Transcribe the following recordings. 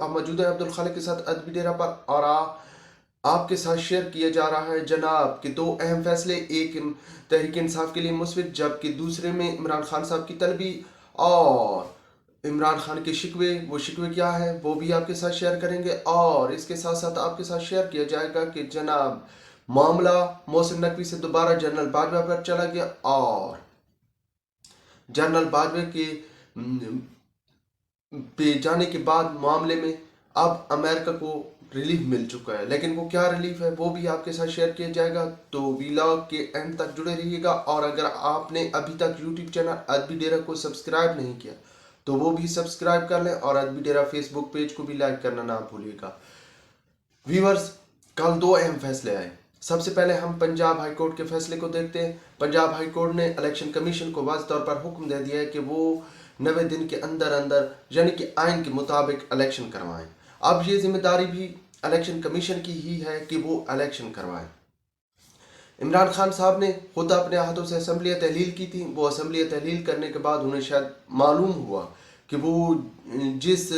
आप मौजूद हैं अब्दुल खालिक के साथ अदबी डेरा पर, और आपके साथ शेयर किया जा रहा है जनाब कि दो अहम फैसले, एक तहरीक इंसाफ के लिए मुस्बित जबकि दूसरे में इमरान खान साहब की तलबी और इमरान खान के शिकवे। वो शिकवे क्या है वो भी आपके साथ शेयर करेंगे, और इसके साथ साथ आपके साथ शेयर किया जाएगा कि जनाब मामला मोहसिन नकवी से दोबारा जनरल बाजवा पर चला गया, और जनरल बाजवा के पे जाने के बाद मामले में अब अमेरिका को रिलीफ मिल चुका है। लेकिन वो क्या रिलीफ है वो भी आपके साथ शेयर किया जाएगा, तो वीलॉग के एंड तक जुड़े रहिएगा। और अगर आपने अभी तक यूट्यूब चैनल अदबी डेरा को सब्सक्राइब नहीं किया तो वो भी सब्सक्राइब कर लें, और अदबी डेरा फेसबुक पेज को भी लाइक करना ना भूलिएगा। व्यूअर्स, कल दो अहम फैसले आए। सबसे पहले हम पंजाब हाई कोर्ट के फैसले को देखते हैं। पंजाब हाई कोर्ट ने इलेक्शन कमीशन को वाज़ेह तौर पर हुक्म दे दिया है कि वो 90 दिन के अंदर अंदर यानी कि आइन के मुताबिक इलेक्शन करवाएं। अब ये जिम्मेदारी भी इलेक्शन कमीशन की ही है कि वो इलेक्शन करवाएं। इमरान खान साहब ने खुद अपने हाथों से असम्बलियाँ तहलील की थी। वो असम्बलियाँ तहलील करने के बाद उन्हें शायद मालूम हुआ कि वो जिस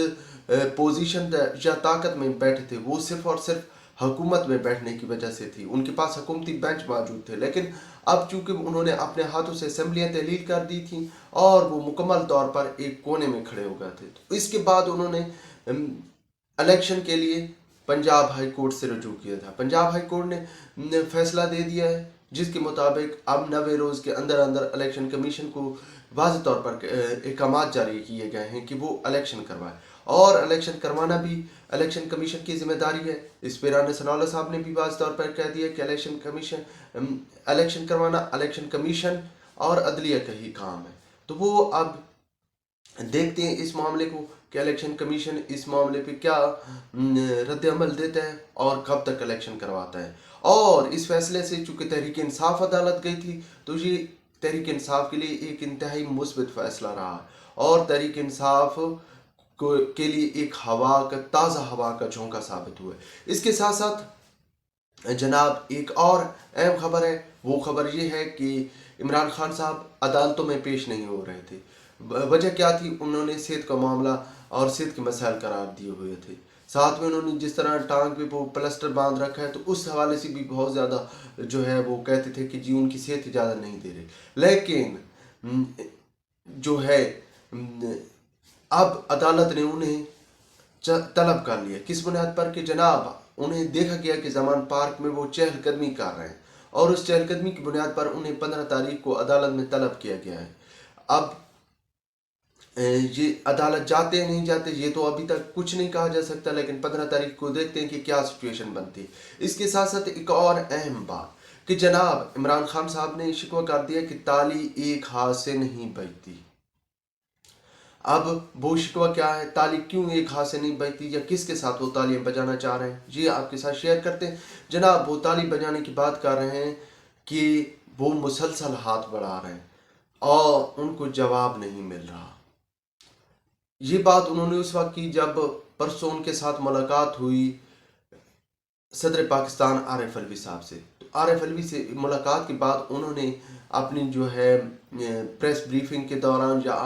पोजीशन या ताकत में बैठे थे वो सिर्फ और सिर्फ हुकूमत में बैठने की वजह से थी, उनके पास हुकूमती बेंच मौजूद थे। लेकिन अब चूंकि उन्होंने अपने हाथों से असम्बलियाँ तहलील कर दी थी और वो मुकम्मल तौर पर एक कोने में खड़े हो गए थे, तो इसके बाद उन्होंने इलेक्शन के लिए पंजाब हाई कोर्ट से रजू किया था। पंजाब हाई कोर्ट ने फैसला दे दिया है जिसके मुताबिक अब 90 रोज़ के अंदर अंदर इलेक्शन कमीशन को वाज़ेह तौर पर अहकाम जारी किए गए हैं कि वो इलेक्शन करवाए, और इलेक्शन करवाना भी इलेक्शन कमीशन की जिम्मेदारी है। इस पर राना सनाउल्लाह साहब ने भी वाज़ेह तौर पर कह दिया कि इलेक्शन करवाना इलेक्शन कमीशन और अदलिया का ही काम है। तो वो अब देखते हैं इस मामले को कि इलेक्शन कमीशन इस मामले पे क्या रद्द अमल देता है और कब तक इलेक्शन करवाता है। और इस फैसले से चूँकि तहरीक इंसाफ अदालत गई थी तो ये तहरीक इंसाफ के लिए एक इंतहाई मुस्बित फैसला रहा, और तहरीक इंसाफ के लिए एक ताज़ा हवा का झोंका साबित हुआ। इसके साथ साथ जनाब एक और अहम खबर है। वो खबर ये है कि इमरान खान साहब अदालतों में पेश नहीं हो रहे थे। वजह क्या थी? उन्होंने सेहत का मामला और सेहत के मसाइल करार दिए हुए थे। साथ में उन्होंने जिस तरह टांग पे वो प्लास्टर बांध रखा है तो उस हवाले से भी बहुत ज़्यादा जो है वो कहते थे कि जी उनकी सेहत इजाज़त नहीं दे रही। लेकिन जो है अब अदालत ने उन्हें तलब कर लिया। किस बुनियाद पर? कि जनाब उन्हें देखा गया कि जमान पार्क में वो चहलकदमी कर रहे हैं, और उस चहलकदमी की बुनियाद पर उन्हें 15 तारीख को अदालत में तलब किया गया है। अब ये अदालत जाते हैं नहीं जाते ये तो अभी तक कुछ नहीं कहा जा सकता, लेकिन 15 तारीख को देखते हैं कि क्या सिचुएशन बनती है। इसके साथ साथ एक और अहम बात कि जनाब इमरान खान साहब ने शिकवा कर दिया कि ताली एक हाथ से नहीं बजती। अब वो शिकवा क्या है, ताली क्यों एक हाथ से नहीं बजती या किसके साथ वो तालियां बजाना चाह रहे हैं, ये आपके साथ शेयर करते हैं। जनाब वो ताली बजाने की बात कर रहे हैं कि वो मुसलसल हाथ बढ़ा रहे हैं और उनको जवाब नहीं मिल रहा। ये बात उन्होंने उस वक्त की जब परसों उनके साथ मुलाकात हुई सदर पाकिस्तान आरिफ अलवी साहब से। तो आरिफ अलवी से मुलाकात के बाद उन्होंने अपनी जो है प्रेस ब्रीफिंग के दौरान या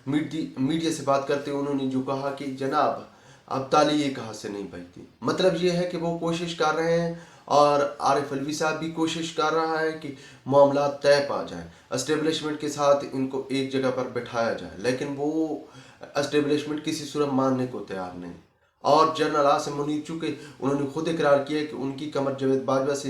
मीडिया से बात करते उन्होंने जो कहा कि जनाब अब ताली एक हाथ से नहीं बजती। मतलब ये है कि वो कोशिश कर रहे हैं और आरिफ अलवी साहब भी कोशिश कर रहा है कि मामला तय पा जाए, एस्टेब्लिशमेंट के साथ इनको एक जगह पर बिठाया जाए, लेकिन वो एस्टेब्लिशमेंट किसी सूरत मानने को तैयार नहीं। और जनरल आसिम मुनीर चूँकि उन्होंने खुद इकरार किया कि उनकी कमर जावेद बाजवा से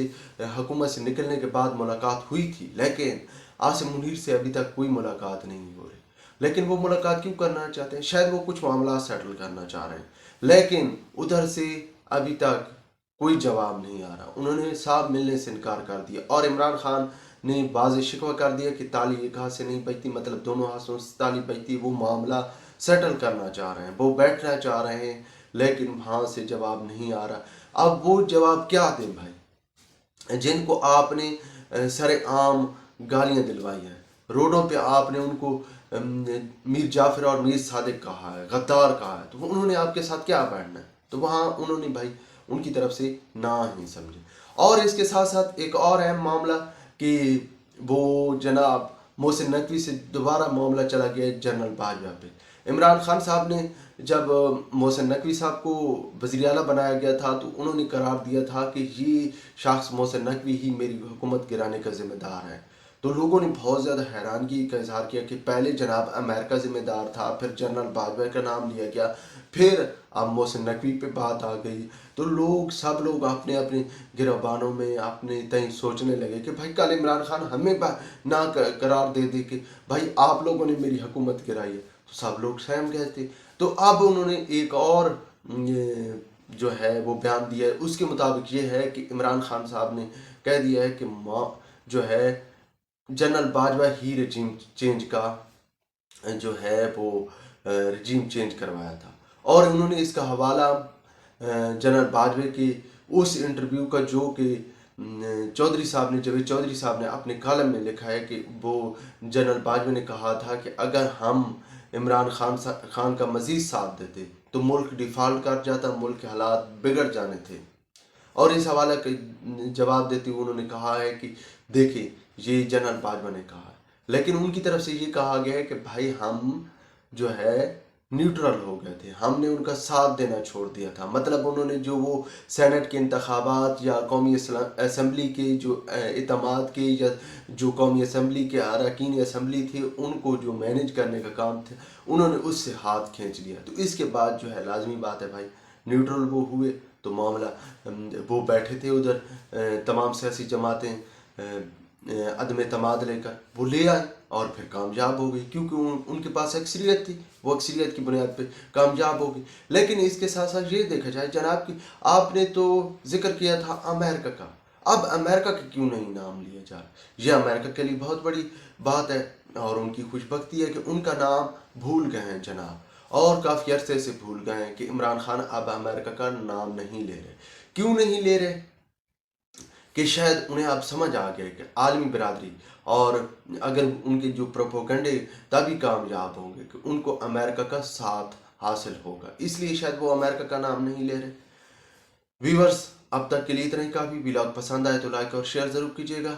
हुकूमत से निकलने के बाद मुलाकात हुई थी, लेकिन आसिम मुनीर से अभी तक कोई मुलाकात नहीं हो रही। लेकिन वो मुलाकात क्यों करना चाहते हैं? शायद वो कुछ मामला सेटल करना चाह रहे हैं, लेकिन उधर से अभी तक कोई जवाब नहीं आ रहा। उन्होंने साहब मिलने से इनकार कर दिया, और इमरान खान ने वाज़ेह शिकवा कर दिया कि ताली एक हाथ से नहीं बजती, मतलब दोनों हाथों से ताली बजती। वो मामला सेटल करना चाह रहे हैं, वो बैठना चाह रहे हैं, लेकिन वहाँ से जवाब नहीं आ रहा। अब वो जवाब क्या दें भाई, जिनको आपने सरेआम गालियाँ दिलवाई हैं, रोडों पे आपने उनको मीर जाफर और मीर सादिक कहा है, गद्दार कहा है, तो उन्होंने आपके साथ क्या बैठना है? तो वहाँ उन्होंने भाई उनकी तरफ से ना ही समझे। और इसके साथ साथ एक और अहम मामला कि वो जनाब मोहसिन नकवी से दोबारा मामला चला गया जनरल बाजवा पे। عمران خان صاحب نے جب محسن نقوی صاحب کو وزیر اعلیٰ بنایا گیا تھا تو انہوں نے قرار دیا تھا کہ یہ شخص محسن نقوی ہی میری حکومت گرانے کا ذمہ دار ہے. تو لوگوں نے بہت زیادہ حیرانگی کا اظہار کیا کہ پہلے جناب امریکہ ذمہ دار تھا، پھر جنرل باجوہ کا نام لیا گیا، پھر اب محسن نقوی پہ بات آ گئی. تو سب لوگ اپنے اپنے گروبانوں میں اپنے تئیں سوچنے لگے کہ بھائی کل عمران خان ہمیں نہ قرار دے دے کہ بھائی آپ لوگوں نے میری حکومت گرائی ہے. تو سب لوگ سہم گئے تھے. تو اب انہوں نے ایک اور جو ہے وہ بیان دیا ہے. اس کے مطابق یہ ہے کہ عمران خان صاحب نے کہہ دیا ہے کہ جو ہے جنرل باجوہ ہی رجیم چینج کا جو ہے وہ رجیم چینج کروایا تھا. اور انہوں نے اس کا حوالہ جنرل باجوہ کے اس انٹرویو کا جو کہ جاوید چودھری صاحب نے اپنے کالم میں لکھا ہے کہ وہ جنرل باجوہ نے کہا تھا کہ اگر ہم عمران خان کا مزید ساتھ دیتے تو ملک ڈیفالٹ کر جاتا، ملک کے حالات بگڑ جانے تھے. اور اس حوالے کا جواب دیتے ہوئے انہوں نے کہا ہے کہ دیکھیں یہ جنرل باجوہ نے کہا ہے، لیکن ان کی طرف سے یہ کہا گیا ہے کہ بھائی ہم جو ہے نیوٹرل ہو گئے تھے، ہم نے ان کا ساتھ دینا چھوڑ دیا تھا. مطلب انہوں نے جو وہ سینٹ کے انتخابات یا قومی اسمبلی کے جو اعتماد کے یا جو قومی اسمبلی کے اراکین اسمبلی تھے ان کو جو مینیج کرنے کا کام تھا انہوں نے اس سے ہاتھ کھینچ لیا. تو اس کے بعد جو ہے لازمی بات ہے بھائی نیوٹرل وہ ہوئے تو معاملہ وہ بیٹھے تھے ادھر تمام سیاسی جماعتیں عدم اعتماد لے کر وہ لے آئے اور پھر کامیاب ہو گئی کیونکہ ان کے پاس اکثریت تھی، وہ اکثریت کی بنیاد پہ کامیاب ہو گئی. لیکن اس کے ساتھ ساتھ یہ دیکھا جائے جناب کہ آپ نے تو ذکر کیا تھا امریکہ کا، اب امریکہ کا کیوں نہیں نام لیا جا رہا؟ یہ امریکہ کے لیے بہت بڑی بات ہے اور ان کی خوش بختی ہے کہ ان کا نام بھول گئے ہیں جناب، اور کافی عرصے سے بھول گئے ہیں کہ عمران خان اب امریکہ کا نام نہیں لے رہے. کیوں نہیں لے رہے؟ کہ شاید انہیں اب سمجھ آ گیا کہ عالمی برادری اور اگر ان کے جو پروپوگنڈے تبھی کامیاب ہوں گے کہ ان کو امریکہ کا ساتھ حاصل ہوگا، اس لیے شاید وہ امریکہ کا نام نہیں لے رہے. ویورز اب تک کے لیے اتنا ہی کافی. ولاگ پسند آئے تو لائک اور شیئر ضرور کیجیے گا.